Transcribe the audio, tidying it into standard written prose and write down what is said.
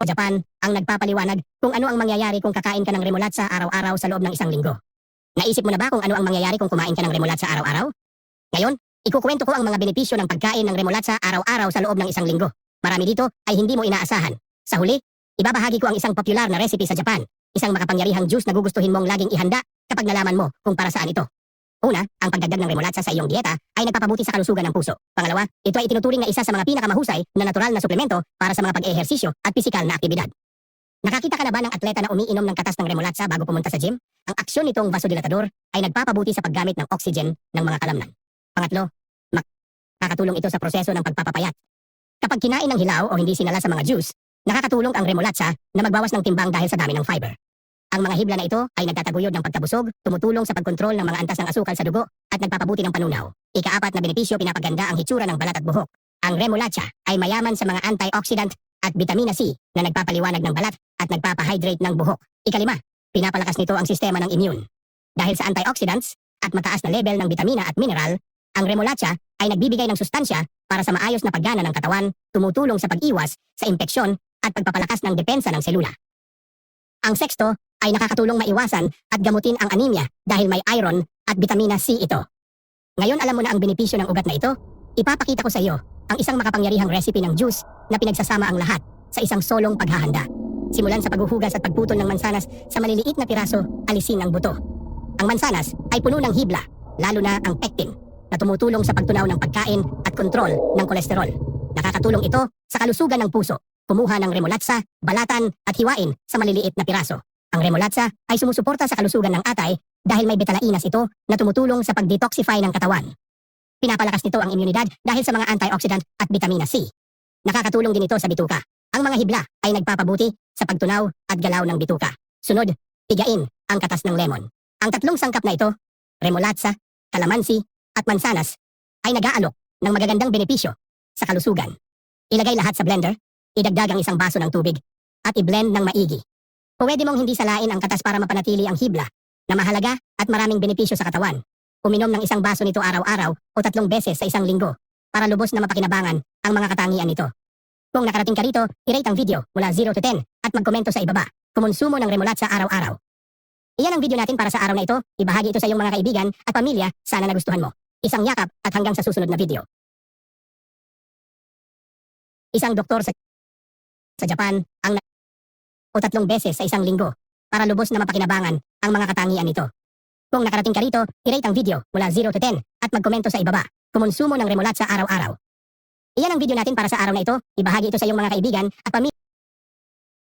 sa Japan ang nagpapaliwanag kung ano ang mangyayari kung kakain ka ng remolatsa araw-araw sa loob ng isang linggo. Naisip mo na ba kung ano ang mangyayari kung kumain ka ng remolatsa araw-araw? Ngayon, ikukuwento ko ang mga benepisyo ng pagkain ng remolatsa araw-araw sa loob ng isang linggo. Marami dito ay hindi mo inaasahan. Sa huli, ibabahagi ko ang isang popular na recipe sa Japan, isang makapangyarihang juice na gugustuhin mong laging ihanda kapag nalaman mo kung para saan ito. Una, ang pagdagdag ng remolatsa sa iyong dieta ay nagpapabuti sa kalusugan ng puso. Pangalawa, ito ay itinuturing na isa sa mga pinakamahusay na natural na suplemento para sa mga pag-ehersisyo at pisikal na aktibidad. Nakakita ka na ba ng atleta na umiinom ng katas ng remolatsa bago pumunta sa gym? Ang aksyon nitong vasodilatador ay nagpapabuti sa paggamit ng oxygen ng mga kalamnan. Pangatlo, makakatulong ito sa proseso ng pagpapapayat. Kapag kinain ng hilaw o hindi sinala sa mga juice, nakakatulong ang remolatsa na magbawas ng timbang dahil sa dami ng fiber. Ang mga hibla na ito ay nagtataguyod ng pagkabusog, tumutulong sa pagkontrol ng mga antas ng asukal sa dugo at nagpapabuti ng panunaw. Ika-4 na benepisyo, pinapaganda ang hitsura ng balat at buhok. Ang remolatsa ay mayaman sa mga antioxidant at vitamina C na nagpapaliwanag ng balat at nagpapahydrate ng buhok. Ika-5, pinapalakas nito ang sistema ng immune. Dahil sa antioxidants at mataas na level ng vitamina at mineral, ang remolatsa ay nagbibigay ng sustansya para sa maayos na paggana ng katawan, tumutulong sa pag-iwas sa impeksyon at pagpapalakas ng depensa ng selula. Ang seksto ay nakakatulong maiwasan at gamutin ang anemia dahil may iron at vitamina C ito. Ngayon alam mo na ang benepisyo ng ugat na ito, ipapakita ko sa iyo ang isang makapangyarihang recipe ng juice na pinagsasama ang lahat sa isang solong paghahanda. Simulan sa paghuhugas at pagputol ng mansanas sa maliliit na piraso, alisin ang buto. Ang mansanas ay puno ng hibla, lalo na ang pectin, na tumutulong sa pagtunaw ng pagkain at kontrol ng kolesterol. Nakakatulong ito sa kalusugan ng puso. Kumuha ng remolatsa, balatan at hiwain sa maliliit na piraso. Ang remolatsa ay sumusuporta sa kalusugan ng atay dahil may betalainas ito na tumutulong sa pag-detoxify ng katawan. Pinapalakas nito ang imunidad dahil sa mga antioxidant at vitamina C. Nakakatulong din ito sa bituka. Ang mga hibla ay nagpapabuti sa pagtunaw at galaw ng bituka. Sunod, pigain ang katas ng lemon. Ang tatlong sangkap na ito, remolatsa, kalamansi at mansanas, ay nag-aalok ng magagandang benepisyo sa kalusugan. Ilagay lahat sa blender, idagdag ang isang baso ng tubig, at i-blend ng maigi. Pwede mong hindi salain ang katas para mapanatili ang hibla na mahalaga at maraming benepisyo sa katawan. Uminom ng isang baso nito araw-araw o 3 beses sa isang linggo para lubos na mapakinabangan ang mga katangian nito. Kung nakarating ka rito, i-rate ang video mula 0 to 10 at magkomento sa ibaba. Kumonsumo ng remolatsa araw-araw. Iyan ang video natin para sa araw na ito. Ibahagi ito sa iyong mga kaibigan at pamilya. Sana nagustuhan mo. Isang yakap at hanggang sa susunod na video. Isang doktor sa Japan ang o 3 beses sa isang linggo para lubos na mapakinabangan ang mga katangian nito. Kung nakarating ka rito, i-rate ang video mula 0 to 10 at magkomento sa ibaba. Kumonsumo ng remolatsa araw-araw. Iyan ang video natin para sa araw na ito. Ibahagi ito sa iyong mga kaibigan at pamilya.